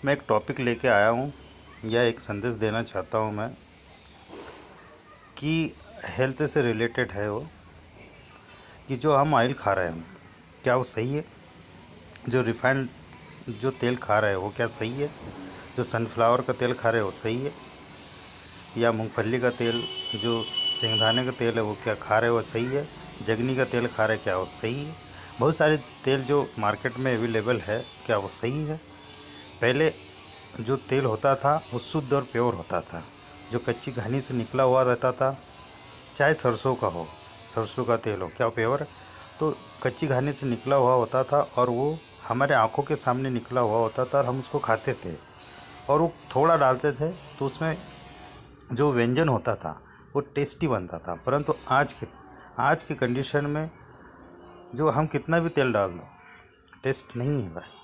मैं एक टॉपिक लेके आया हूँ या एक संदेश देना चाहता हूँ मैं कि हेल्थ से रिलेटेड है वो कि जो हम ऑयल खा रहे हैं क्या वो सही है। जो रिफाइंड जो तेल खा रहे हैं वो क्या सही है। जो सनफ्लावर का तेल खा रहे हैं वो सही है, या मूंगफली का तेल जो सिंघदाने का तेल है वो क्या खा रहे हैं वो सही है। जगनी का तेल खा रहे हैं क्या वो सही है। बहुत सारे तेल जो मार्केट में अवेलेबल है क्या वो सही है। पहले जो तेल होता था वो शुद्ध और प्योर होता था, जो कच्ची घानी से निकला हुआ रहता था, चाहे सरसों का हो, सरसों का तेल हो, क्या प्योर तो कच्ची घानी से निकला हुआ होता था और वो हमारे आंखों के सामने निकला हुआ होता था और हम उसको खाते थे और वो थोड़ा डालते थे तो उसमें जो व्यंजन होता था वो टेस्टी बनता था। परंतु आज की कंडीशन में जो हम कितना भी तेल डाल दो टेस्ट नहीं है भाई।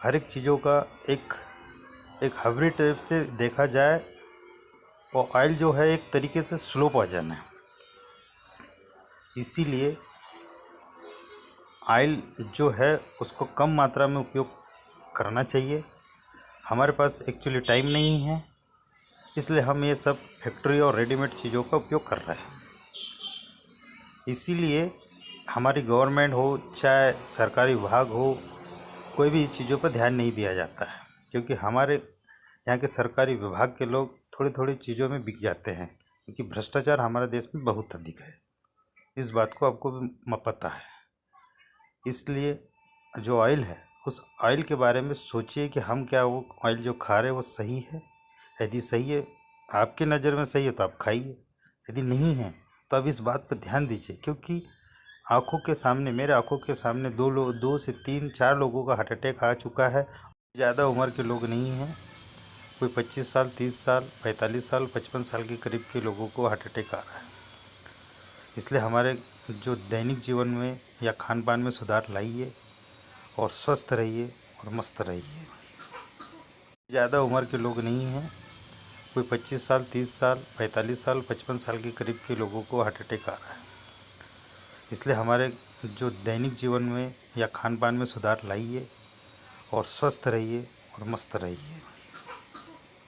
हर एक चीज़ों का एक हाइब्रिड टाइप से देखा जाए और ऑयल जो है एक तरीके से स्लो पॉइजन है। इसीलिए ऑयल जो है उसको कम मात्रा में उपयोग करना चाहिए। हमारे पास एक्चुअली टाइम नहीं है, इसलिए हम ये सब फैक्ट्री और रेडीमेड चीज़ों का उपयोग कर रहे हैं। इसीलिए हमारी गवर्नमेंट हो चाहे सरकारी विभाग हो, कोई भी चीज़ों पर ध्यान नहीं दिया जाता है, क्योंकि हमारे यहाँ के सरकारी विभाग के लोग थोड़ी थोड़ी चीज़ों में बिक जाते हैं, क्योंकि भ्रष्टाचार हमारे देश में बहुत अधिक है। इस बात को आपको भी पता है। इसलिए जो ऑयल है उस ऑयल के बारे में सोचिए कि हम क्या वो ऑयल जो खा रहे हैं वो सही है। यदि सही है, आपके नज़र में सही है तो आप खाइए, यदि नहीं है तो अब इस बात पर ध्यान दीजिए, क्योंकि आंखों के सामने, मेरे आंखों के सामने दो से तीन चार लोगों का हार्ट अटैक आ चुका है। ज़्यादा उम्र के लोग नहीं हैं, कोई 25 साल, 30 साल, 45 साल, 55 साल के करीब के लोगों को हार्ट अटैक आ रहा है। इसलिए हमारे जो दैनिक जीवन में या खान पान में सुधार लाइए और स्वस्थ रहिए और मस्त रहिए। ज़्यादा उम्र के लोग नहीं हैं, कोई 25 साल, 30 साल, 45 साल, 55 साल के करीब के लोगों को हार्ट अटैक आ रहा है। इसलिए हमारे जो दैनिक जीवन में या खान पान में सुधार लाइए और स्वस्थ रहिए और मस्त रहिए।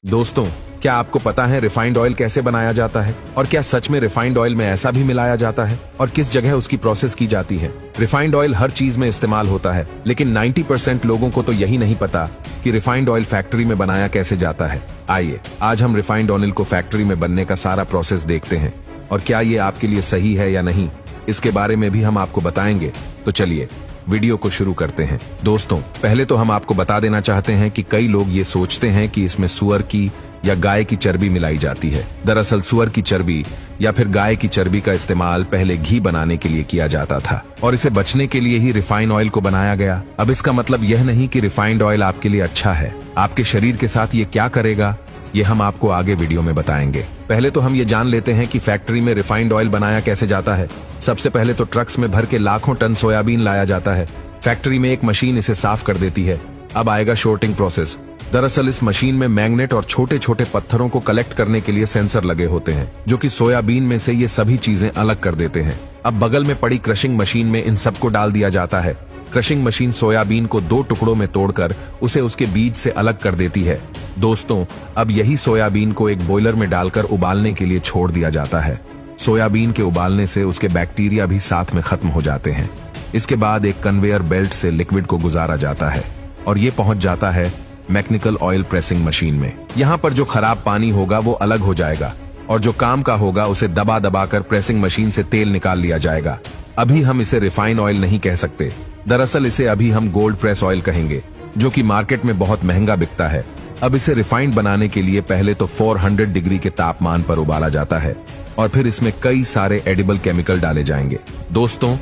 दोस्तों, क्या आपको पता है रिफाइंड ऑयल कैसे बनाया जाता है और क्या सच में रिफाइंड ऑयल में ऐसा भी मिलाया जाता है और किस जगह उसकी प्रोसेस की जाती है। रिफाइंड ऑयल हर चीज में इस्तेमाल होता है, लेकिन 90% लोगों को तो यही नहीं पता कि रिफाइंड ऑयल फैक्ट्री में बनाया कैसे जाता है। आइए आज हम रिफाइंड ऑयल को फैक्ट्री में बनने का सारा प्रोसेस देखते हैं और क्या ये आपके लिए सही है या नहीं, इसके बारे में भी हम आपको बताएंगे। तो चलिए वीडियो को शुरू करते हैं। दोस्तों, पहले तो हम आपको बता देना चाहते हैं कि कई लोग ये सोचते हैं कि इसमें सुअर की या गाय की चर्बी मिलाई जाती है। दरअसल सुअर की चर्बी या फिर गाय की चर्बी का इस्तेमाल पहले घी बनाने के लिए किया जाता था और इसे बचने के लिए ही रिफाइंड ऑयल को बनाया गया। अब इसका मतलब यह नहीं कि रिफाइंड ऑयल आपके लिए अच्छा है। आपके शरीर के साथ ये क्या करेगा ये हम आपको आगे वीडियो में बताएंगे। पहले तो हम ये जान लेते हैं कि फैक्ट्री में रिफाइंड ऑयल बनाया कैसे जाता है। सबसे पहले तो ट्रक्स में भर के लाखों टन सोयाबीन लाया जाता है। फैक्ट्री में एक मशीन इसे साफ कर देती है। अब आएगा शॉर्टिंग प्रोसेस। दरअसल इस मशीन में मैग्नेट और छोटे छोटे पत्थरों को कलेक्ट करने के लिए सेंसर लगे होते हैं, जो कि सोयाबीन में से ये सभी चीजें अलग कर देते हैं। अब बगल में पड़ी क्रशिंग मशीन में इन सबको डाल दिया जाता है। क्रशिंग मशीन सोयाबीन को 2 टुकड़ों में तोड़कर उसे उसके बीज से अलग कर देती है। दोस्तों, अब यही सोयाबीन को एक बॉयलर में डालकर उबालने के लिए छोड़ दिया जाता है। सोयाबीन के उबालने से उसके बैक्टीरिया भी साथ में खत्म हो जाते हैं। इसके बाद एक कन्वेयर बेल्ट से लिक्विड को गुजारा जाता है और ये पहुंच जाता है मैकेनिकल ऑयल प्रेसिंग मशीन में। यहाँ पर जो खराब पानी होगा वो अलग हो जाएगा और जो काम का होगा उसे दबा दबाकर प्रेसिंग मशीन से तेल निकाल लिया जाएगा। अभी हम इसे रिफाइंड ऑयल नहीं कह सकते, दरअसल इसे अभी हम गोल्ड प्रेस ऑयल कहेंगे, जो कि मार्केट में बहुत महंगा बिकता है। अब इसे रिफाइंड बनाने के लिए पहले तो 400 डिग्री के तापमान पर उबाला जाता है और फिर इसमें कई सारे एडिबल केमिकल डाले जाएंगे। दोस्तों,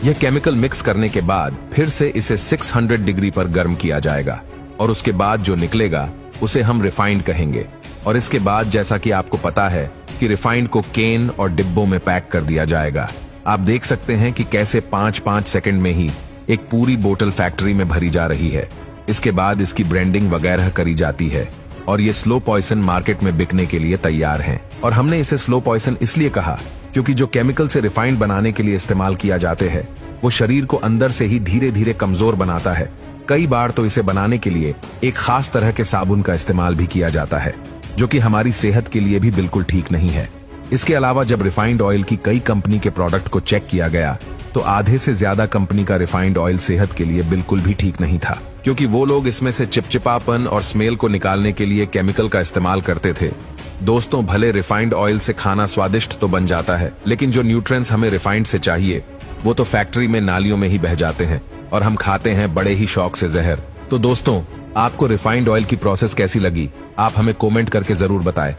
यह केमिकल मिक्स करने के बाद फिर से इसे 600 डिग्री पर गर्म किया जाएगा और उसके बाद जो निकलेगा उसे हम रिफाइंड कहेंगे। और इसके बाद जैसा कि आपको पता है कि रिफाइंड को केन और डिब्बों में पैक कर दिया जाएगा। आप देख सकते हैं कि कैसे 5-5 सेकंड में ही एक पूरी बोतल फैक्ट्री में भरी जा रही है। इसके बाद इसकी ब्रांडिंग वगैरह करी जाती है और ये स्लो पॉइजन मार्केट में बिकने के लिए तैयार हैं। और हमने इसे स्लो पॉइजन इसलिए कहा क्योंकि जो केमिकल से रिफाइंड बनाने के लिए इस्तेमाल किया जाते हैं वो शरीर को अंदर से ही धीरे धीरे कमजोर बनाता है कई बार तो इसे बनाने के लिए एक खास तरह के साबुन का इस्तेमाल भी किया जाता है, जो कि हमारी सेहत के लिए भी बिल्कुल ठीक नहीं है। इसके अलावा जब रिफाइंड ऑयल की कई कंपनी के प्रोडक्ट को चेक किया गया तो आधे से ज्यादा कंपनी का रिफाइंड ऑयल सेहत के लिए बिल्कुल भी ठीक नहीं था, क्योंकि वो लोग इसमें से चिपचिपापन और स्मेल को निकालने के लिए केमिकल का इस्तेमाल करते थे। दोस्तों, भले रिफाइंड ऑयल से खाना स्वादिष्ट तो बन जाता है, लेकिन जो न्यूट्रिएंट्स हमें रिफाइंड से चाहिए वो तो फैक्ट्री में नालियों में ही बह जाते हैं और हम खाते हैं बड़े ही शौक से जहर। तो दोस्तों, आपको रिफाइंड ऑयल की प्रोसेस कैसी लगी? आप हमें कमेंट करके जरूर बताएं।